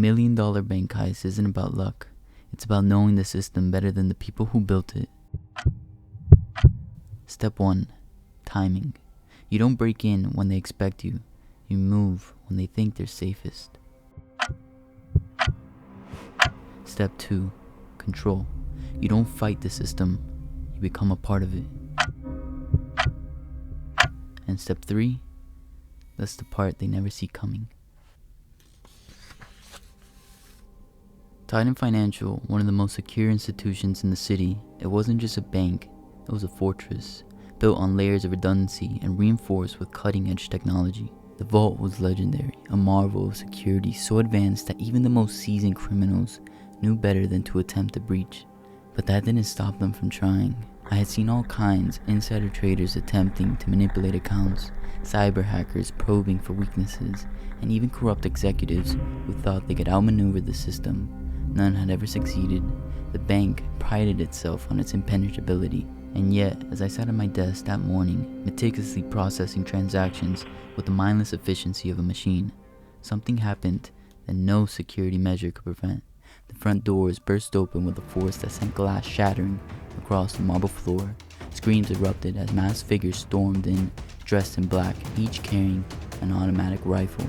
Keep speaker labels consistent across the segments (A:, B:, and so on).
A: $1 million bank heist isn't about luck. It's about knowing the system better than the people who built it. Step 1. Timing. You don't break in when they expect you. You move when they think they're safest. Step 2. Control. You don't fight the system. You become a part of it. And step 3. That's the part they never see coming. Titan Financial, one of the most secure institutions in the city, it wasn't just a bank, it was a fortress, built on layers of redundancy and reinforced with cutting-edge technology. The vault was legendary, a marvel of security so advanced that even the most seasoned criminals knew better than to attempt a breach. But that didn't stop them from trying. I had seen all kinds, insider traders attempting to manipulate accounts, cyber hackers probing for weaknesses, and even corrupt executives who thought they could outmaneuver the system. None had ever succeeded. The bank prided itself on its impenetrability, and yet, as I sat at my desk that morning, meticulously processing transactions with the mindless efficiency of a machine, something happened that no security measure could prevent. The front doors burst open with a force that sent glass shattering across the marble floor. Screams erupted as masked figures stormed in, dressed in black, each carrying an automatic rifle.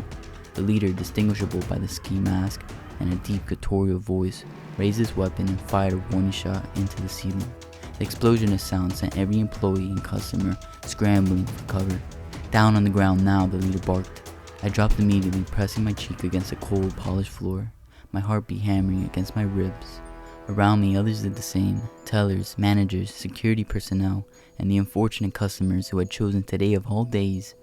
A: The leader, distinguishable by the ski mask and a deep guttural voice, raised his weapon and fired a warning shot into the ceiling. The explosion of sound sent every employee and customer scrambling for cover. Down on the ground now, the leader barked. I dropped immediately, pressing my cheek against the cold, polished floor, my heartbeat hammering against my ribs. Around me, others did the same. Tellers, managers, security personnel, and the unfortunate customers who had chosen today of all days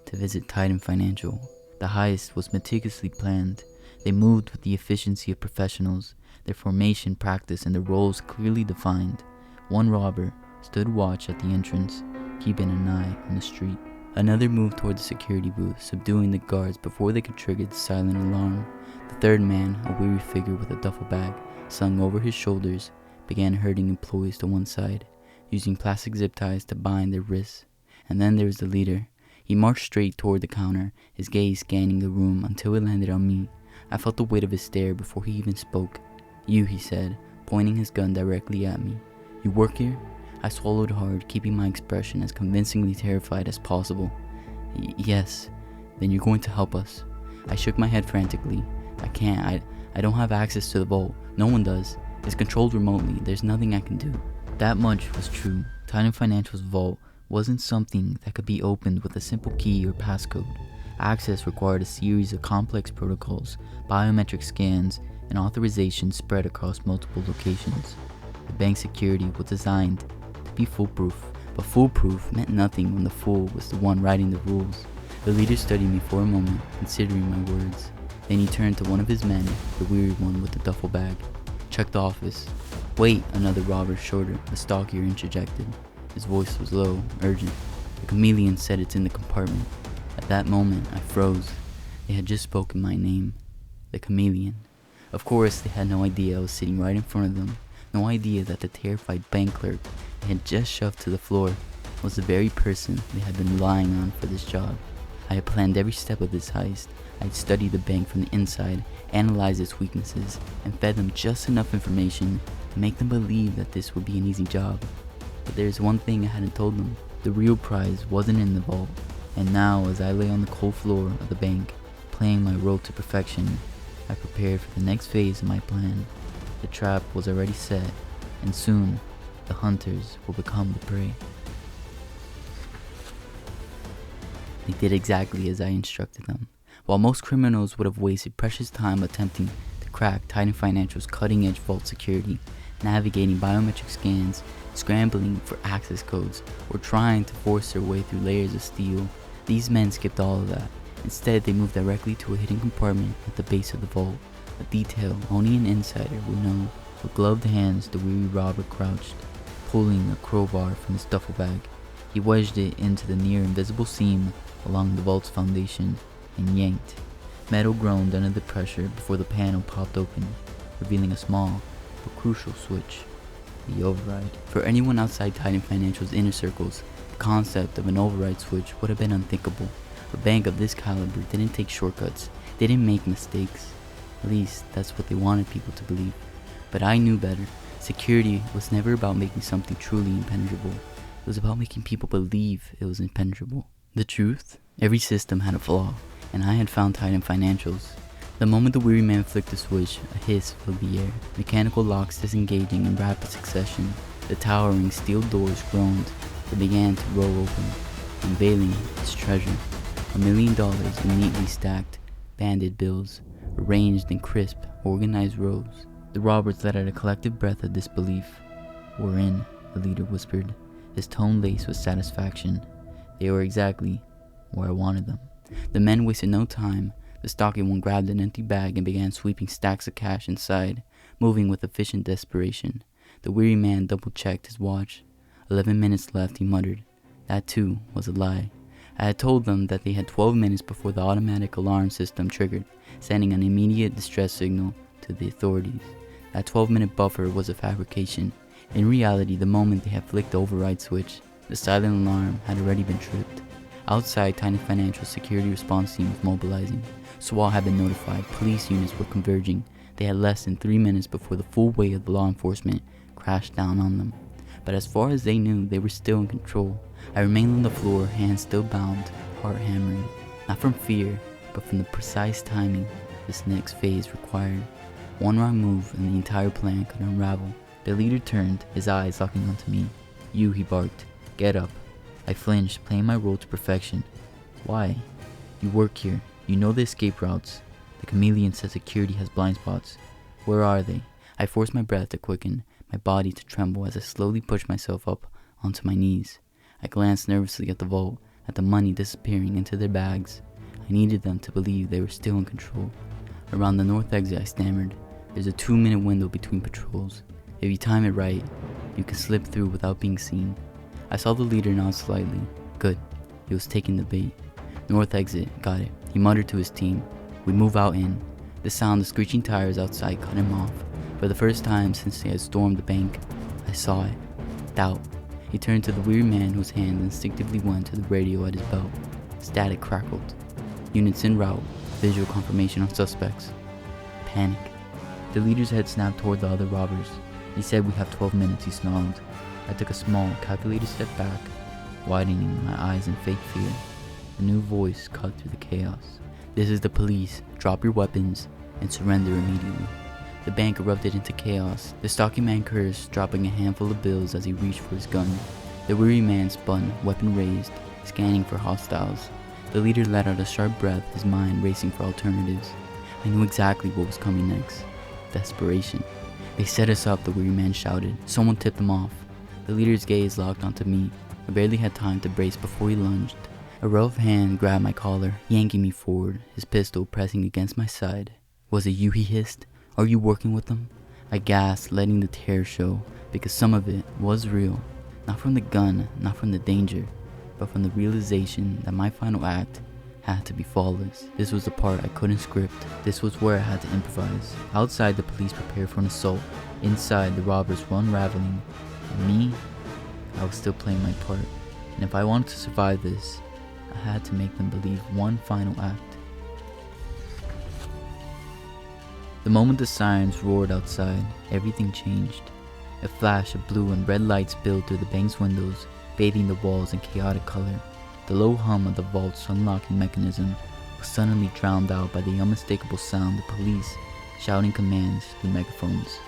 A: to visit Titan Financial. The heist was meticulously planned. They moved with the efficiency of professionals, their formation practiced and their roles clearly defined. One robber stood watch at the entrance, keeping an eye on the street. Another moved toward the security booth, subduing the guards before they could trigger the silent alarm. The third man, a weary figure with a duffel bag slung over his shoulders, began herding employees to one side, using plastic zip ties to bind their wrists. And then there was the leader. He marched straight toward the counter, his gaze scanning the room until it landed on me. I felt the weight of his stare before he even spoke. "You," he said, pointing his gun directly at me. "You work here?" I swallowed hard, keeping my expression as convincingly terrified as possible. Yes." "Then you're going to help us." I shook my head frantically. "I can't. I don't have access to the vault. No one does. It's controlled remotely. There's nothing I can do." That much was true. Titan Financial's vault wasn't something that could be opened with a simple key or passcode. Access required a series of complex protocols, biometric scans, and authorizations spread across multiple locations. The bank's security was designed to be foolproof, but foolproof meant nothing when the fool was the one writing the rules. The leader studied me for a moment, considering my words. Then he turned to one of his men, the weary one with the duffel bag. "Check the office." "Wait," another robber, shorter, the stockier, interjected. His voice was low, urgent. "The Chameleon said it's in the compartment." At that moment, I froze. They had just spoken my name. The Chameleon. Of course, they had no idea I was sitting right in front of them. No idea that the terrified bank clerk they had just shoved to the floor was the very person they had been relying on for this job. I had planned every step of this heist. I had studied the bank from the inside, analyzed its weaknesses, and fed them just enough information to make them believe that this would be an easy job. But there's one thing I hadn't told them. The real prize wasn't in the vault. And now, as I lay on the cold floor of the bank, playing my role to perfection, I prepared for the next phase of my plan. The trap was already set, and soon, the hunters will become the prey. They did exactly as I instructed them. While most criminals would have wasted precious time attempting to crack Titan Financial's cutting-edge vault security, navigating biometric scans, scrambling for access codes, or trying to force their way through layers of steel, these men skipped all of that. Instead, they moved directly to a hidden compartment at the base of the vault, a detail only an insider would know. With gloved hands, the weary robber crouched, pulling a crowbar from his duffel bag. He wedged it into the near invisible seam along the vault's foundation and yanked. Metal groaned under the pressure before the panel popped open, revealing a small but crucial switch. The override. For anyone outside Titan Financial's inner circles, the concept of an override switch would have been unthinkable. A bank of this caliber didn't take shortcuts, didn't make mistakes. At least, that's what they wanted people to believe. But I knew better. Security was never about making something truly impenetrable. It was about making people believe it was impenetrable. The truth? Every system had a flaw, and I had found Titan Financials. The moment the weary man flicked the switch, a hiss filled the air, mechanical locks disengaging in rapid succession. The towering steel doors groaned. They began to roll open, unveiling its treasure. $1 million in neatly stacked, banded bills, arranged in crisp, organized rows. The robbers let out a collective breath of disbelief. "We're in," the leader whispered, his tone laced with satisfaction. They were exactly where I wanted them. The men wasted no time. The stocky one grabbed an empty bag and began sweeping stacks of cash inside, moving with efficient desperation. The weary man double-checked his watch. 11 minutes left, he muttered. That too was a lie. I had told them that they had 12 minutes before the automatic alarm system triggered, sending an immediate distress signal to the authorities. That 12-minute buffer was a fabrication. In reality, the moment they had flicked the override switch, the silent alarm had already been tripped. Outside, Titan Financial security response team was mobilizing. SWAT had been notified. Police units were converging. They had less than 3 minutes before the full weight of the law enforcement crashed down on them. But as far as they knew, they were still in control. I remained on the floor, hands still bound, heart hammering. Not from fear, but from the precise timing this next phase required. One wrong move and the entire plan could unravel. The leader turned, his eyes locking onto me. "You," he barked. "Get up." I flinched, playing my role to perfection. "Why?" "You work here. You know the escape routes. The Chameleon says security has blind spots. Where are they?" I forced my breath to quicken, my body to tremble as I slowly pushed myself up onto my knees. I glanced nervously at the vault, at the money disappearing into their bags. I needed them to believe they were still in control. "Around the north exit," I stammered. "There's a 2-minute window between patrols. If you time it right, you can slip through without being seen." I saw the leader nod slightly. Good. He was taking the bait. "North exit, got it," he muttered to his team. We move out in. The sound of screeching tires outside cut him off. For the first time since they had stormed the bank, I saw it. Doubt. He turned to the weary man whose hand instinctively went to the radio at his belt. Static crackled. "Units en route. Visual confirmation on suspects." Panic. The leader's head snapped toward the other robbers. "He said we have 12 minutes, he snarled. I took a small, calculated step back, widening my eyes in fake fear. A new voice cut through the chaos. "This is the police. Drop your weapons and surrender immediately." The bank erupted into chaos. The stocky man cursed, dropping a handful of bills as he reached for his gun. The weary man spun, weapon raised, scanning for hostiles. The leader let out a sharp breath, his mind racing for alternatives. I knew exactly what was coming next. Desperation. "They set us up," the weary man shouted. "Someone tipped them off." The leader's gaze locked onto me. I barely had time to brace before he lunged. A rough hand grabbed my collar, yanking me forward, his pistol pressing against my side. "Was it you?" he hissed. "Are you working with them?" I gasped, letting the terror show, because some of it was real. Not from the gun, not from the danger, but from the realization that my final act had to be flawless. This was the part I couldn't script. This was where I had to improvise. Outside, the police prepared for an assault. Inside, the robbers were unraveling. And me, I was still playing my part. And if I wanted to survive this, I had to make them believe one final act. The moment the sirens roared outside, everything changed. A flash of blue and red lights spilled through the bank's windows, bathing the walls in chaotic color. The low hum of the vault's unlocking mechanism was suddenly drowned out by the unmistakable sound of police shouting commands through megaphones.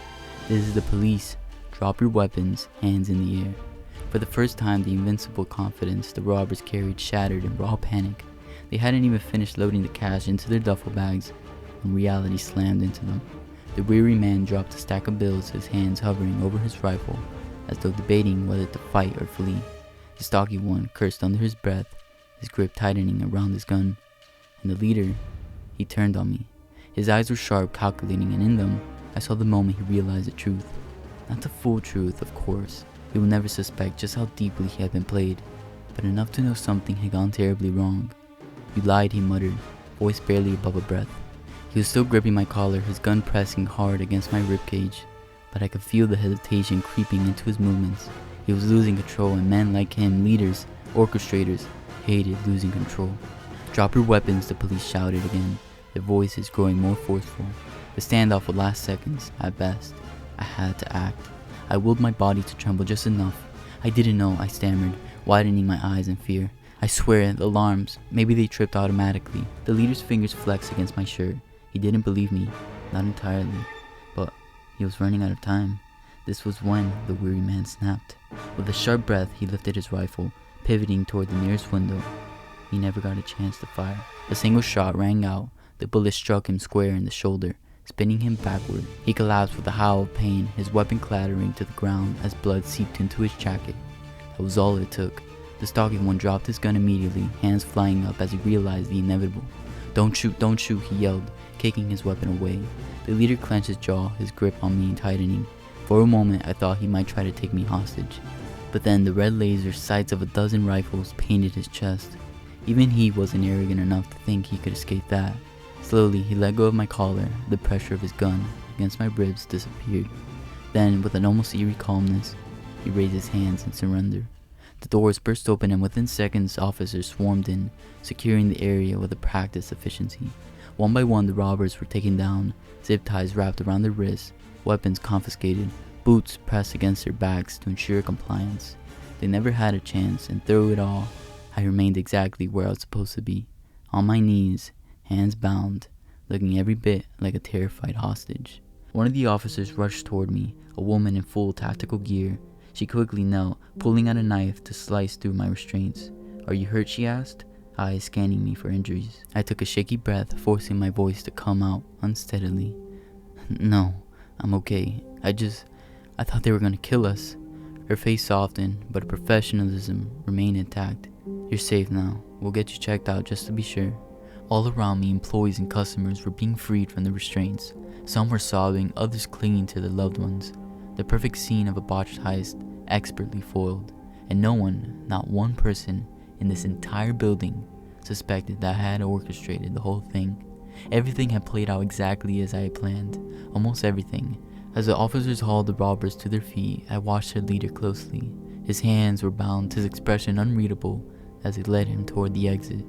A: "This is the police. Drop your weapons, hands in the air." For the first time, the invincible confidence the robbers carried shattered in raw panic. They hadn't even finished loading the cash into their duffel bags when reality slammed into them. The weary man dropped a stack of bills, his hands hovering over his rifle, as though debating whether to fight or flee. The stocky one cursed under his breath, his grip tightening around his gun. And the leader, he turned on me. His eyes were sharp, calculating, and in them, I saw the moment he realized the truth. Not the full truth, of course. He would never suspect just how deeply he had been played, but enough to know something had gone terribly wrong. "You lied," he muttered, voice barely above a breath. He was still gripping my collar, his gun pressing hard against my ribcage, but I could feel the hesitation creeping into his movements. He was losing control, and men like him, leaders, orchestrators, hated losing control. "Drop your weapons," the police shouted again, their voices growing more forceful. The standoff would last seconds, at best. I had to act. I willed my body to tremble just enough. I didn't know, I stammered, widening my eyes in fear. I swear, the alarms, maybe they tripped automatically. The leader's fingers flexed against my shirt. He didn't believe me, not entirely, but he was running out of time. This was when the weary man snapped. With a sharp breath, he lifted his rifle, pivoting toward the nearest window. He never got a chance to fire. A single shot rang out. The bullet struck him square in the shoulder, spinning him backward. He collapsed with a howl of pain, his weapon clattering to the ground as blood seeped into his jacket. That was all it took. The stalking one dropped his gun immediately, hands flying up as he realized the inevitable. Don't shoot, he yelled, kicking his weapon away. The leader clenched his jaw, his grip on me tightening. For a moment, I thought he might try to take me hostage. But then the red laser sights of a dozen rifles painted his chest. Even he wasn't arrogant enough to think he could escape that. Slowly, he let go of my collar. The pressure of his gun against my ribs disappeared. Then, with an almost eerie calmness, he raised his hands in surrender. The doors burst open and within seconds, officers swarmed in, securing the area with a practiced efficiency. One by one, the robbers were taken down, zip ties wrapped around their wrists, weapons confiscated, boots pressed against their backs to ensure compliance. They never had a chance, and through it all, I remained exactly where I was supposed to be, on my knees, hands bound, looking every bit like a terrified hostage. One of the officers rushed toward me, a woman in full tactical gear. She quickly knelt, pulling out a knife to slice through my restraints. "Are you hurt?" she asked, eyes scanning me for injuries. I took a shaky breath, forcing my voice to come out unsteadily. "No, I'm okay. I thought they were gonna kill us." Her face softened, but her professionalism remained intact. "You're safe now. We'll get you checked out just to be sure." All around me, employees and customers were being freed from the restraints. Some were sobbing, others clinging to their loved ones. The perfect scene of a botched heist, expertly foiled. And no one, not one person, in this entire building suspected that I had orchestrated the whole thing. Everything had played out exactly as I had planned. Almost everything. As the officers hauled the robbers to their feet, I watched their leader closely. His hands were bound, his expression unreadable as they led him toward the exit.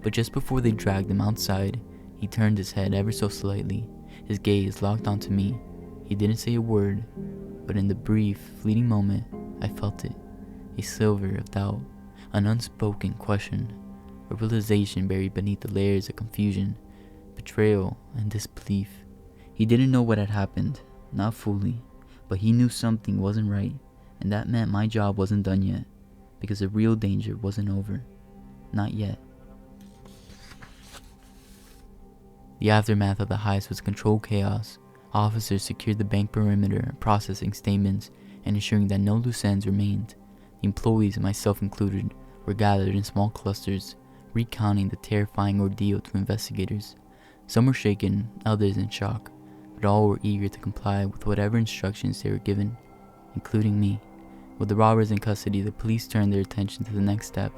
A: But just before they dragged him outside, he turned his head ever so slightly. His gaze locked onto me. He didn't say a word, but in the brief, fleeting moment, I felt it. A sliver of doubt, an unspoken question, a realization buried beneath the layers of confusion, betrayal, and disbelief. He didn't know what had happened, not fully, but he knew something wasn't right, and that meant my job wasn't done yet, because the real danger wasn't over. Not yet. The aftermath of the heist was controlled chaos. Officers secured the bank perimeter, processing statements and ensuring that no loose ends remained. The employees, myself included, were gathered in small clusters, recounting the terrifying ordeal to investigators. Some were shaken, others in shock, but all were eager to comply with whatever instructions they were given, including me. With the robbers in custody, the police turned their attention to the next step,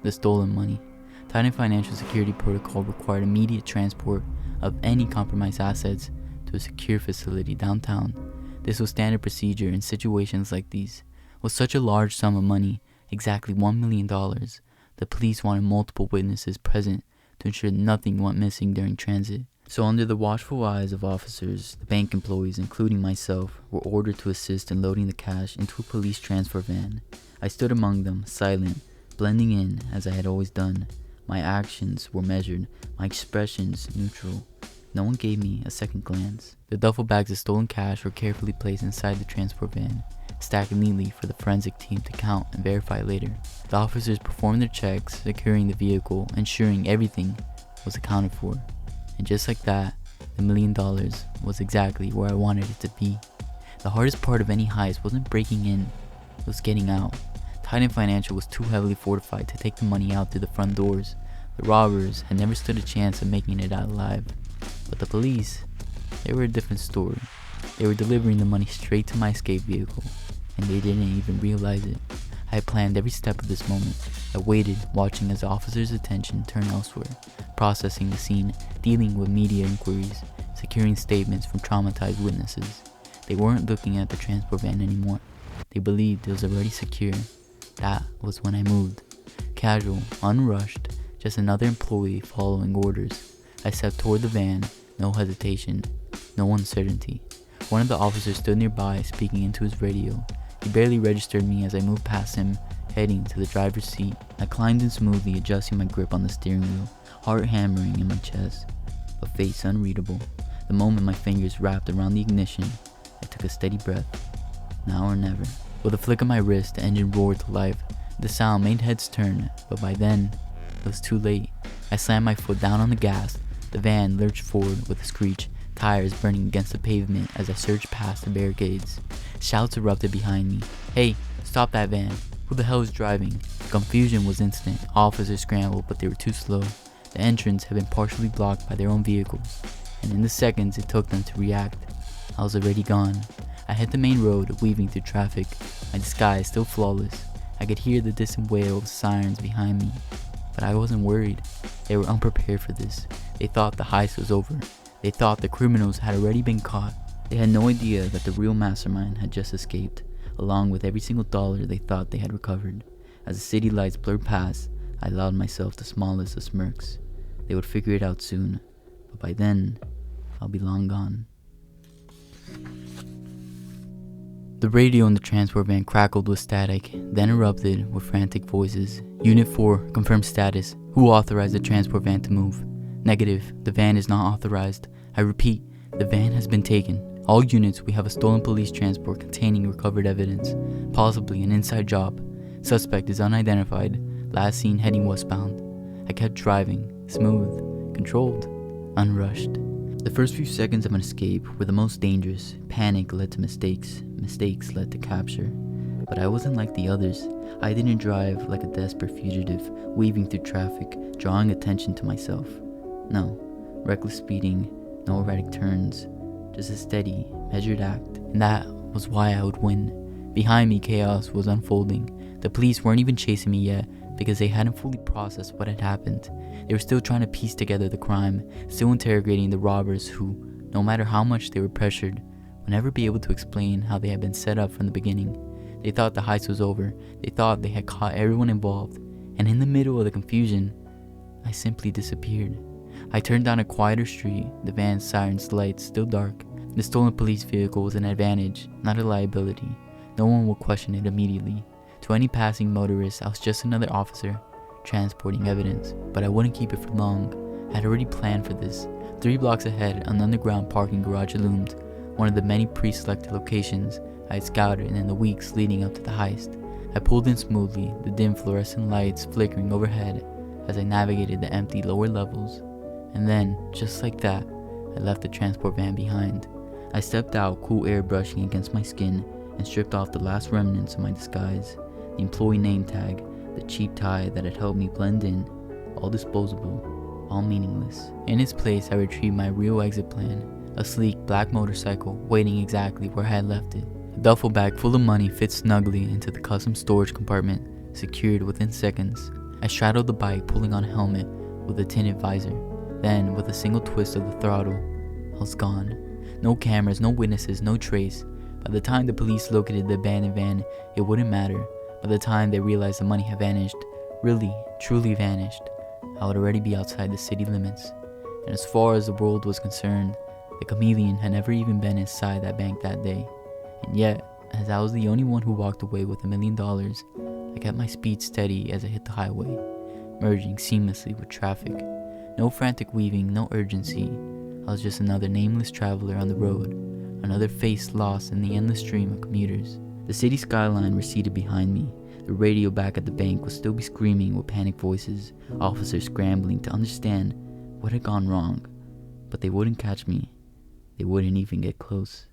A: the stolen money. Tightened financial security protocol required immediate transport of any compromised assets to a secure facility downtown. This was standard procedure in situations like these. With such a large sum of money, exactly $1 million, the police wanted multiple witnesses present to ensure nothing went missing during transit. So under the watchful eyes of officers, the bank employees, including myself, were ordered to assist in loading the cash into a police transfer van. I stood among them, silent, blending in as I had always done. My actions were measured, my expressions neutral. No one gave me a second glance. The duffel bags of stolen cash were carefully placed inside the transport van, stacked neatly for the forensic team to count and verify later. The officers performed their checks, securing the vehicle, ensuring everything was accounted for. And just like that, the $1 million was exactly where I wanted it to be. The hardest part of any heist wasn't breaking in, it was getting out. Titan Financial was too heavily fortified to take the money out through the front doors. The robbers had never stood a chance of making it out alive. But the police, they were a different story. They were delivering the money straight to my escape vehicle, and they didn't even realize it. I had planned every step of this moment. I waited, watching as the officers' attention turned elsewhere, processing the scene, dealing with media inquiries, securing statements from traumatized witnesses. They weren't looking at the transport van anymore. They believed it was already secure. That was when I moved. Casual, unrushed, just another employee following orders. I stepped toward the van, no hesitation. no uncertainty. One of the officers stood nearby, speaking into his radio. He barely registered me as I moved past him, heading to the driver's seat. I climbed in smoothly, adjusting my grip on the steering wheel, heart hammering in my chest, but face unreadable. The moment my fingers wrapped around the ignition, I took a steady breath. Now or never. With a flick of my wrist, the engine roared to life. The sound made heads turn, but by then, it was too late. I slammed my foot down on the gas. The van lurched forward with a screech, tires burning against the pavement as I surged past the barricades. Shouts erupted behind me. "Hey, stop that van. Who the hell is driving?" The confusion was instant. Officers scrambled, but they were too slow. The entrance had been partially blocked by their own vehicles, and in the seconds it took them to react, I was already gone. I hit the main road, weaving through traffic, my disguise still flawless. I could hear the distant wail of sirens behind me, but I wasn't worried. They were unprepared for this. They thought the heist was over. They thought the criminals had already been caught. They had no idea that the real mastermind had just escaped, along with every single dollar they thought they had recovered. As the city lights blurred past, I allowed myself the smallest of smirks. They would figure it out soon, but by then, I'll be long gone. The radio in the transport van crackled with static, then erupted with frantic voices. "Unit 4, confirm status. Who authorized the transport van to move?" "Negative, the van is not authorized. I repeat, the van has been taken. All units, we have a stolen police transport containing recovered evidence, possibly an inside job. Suspect is unidentified, last seen heading westbound." I kept driving, smooth, controlled, unrushed. The first few seconds of an escape were the most dangerous. Panic led to mistakes. Mistakes led to capture. But I wasn't like the others. I didn't drive like a desperate fugitive, weaving through traffic, drawing attention to myself. No, reckless speeding, no erratic turns, just a steady, measured act. And that was why I would win. Behind me, chaos was unfolding. The police weren't even chasing me yet, because they hadn't fully processed what had happened. They were still trying to piece together the crime, still interrogating the robbers who, no matter how much they were pressured, would never be able to explain how they had been set up from the beginning. They thought the heist was over. They thought they had caught everyone involved. And in the middle of the confusion, I simply disappeared. I turned down a quieter street, the van's sirens lights still dark. The stolen police vehicle was an advantage, not a liability. No one would question it immediately. To any passing motorist, I was just another officer, transporting evidence, but I wouldn't keep it for long. I had already planned for this. 3 blocks ahead, an underground parking garage loomed, one of the many pre-selected locations I had scouted in the weeks leading up to the heist. I pulled in smoothly, the dim fluorescent lights flickering overhead as I navigated the empty lower levels. And then, just like that, I left the transport van behind. I stepped out, cool air brushing against my skin, and stripped off the last remnants of my disguise. The employee name tag, the cheap tie that had helped me blend in, all disposable, all meaningless. In its place, I retrieved my real exit plan, a sleek black motorcycle waiting exactly where I had left it. A duffel bag full of money fit snugly into the custom storage compartment, secured within seconds. I straddled the bike, pulling on a helmet with a tinted visor. Then, with a single twist of the throttle, I was gone. No cameras, no witnesses, no trace. By the time the police located the abandoned van, it wouldn't matter. By the time they realized the money had vanished, really, truly vanished, I would already be outside the city limits. And as far as the world was concerned, the Chameleon had never even been inside that bank that day. And yet, as I was the only one who walked away with $1 million, I kept my speed steady as I hit the highway, merging seamlessly with traffic. No frantic weaving, no urgency. I was just another nameless traveler on the road, another face lost in the endless stream of commuters. The city skyline receded behind me. The radio back at the bank would still be screaming with panicked voices, officers scrambling to understand what had gone wrong. But they wouldn't catch me. They wouldn't even get close.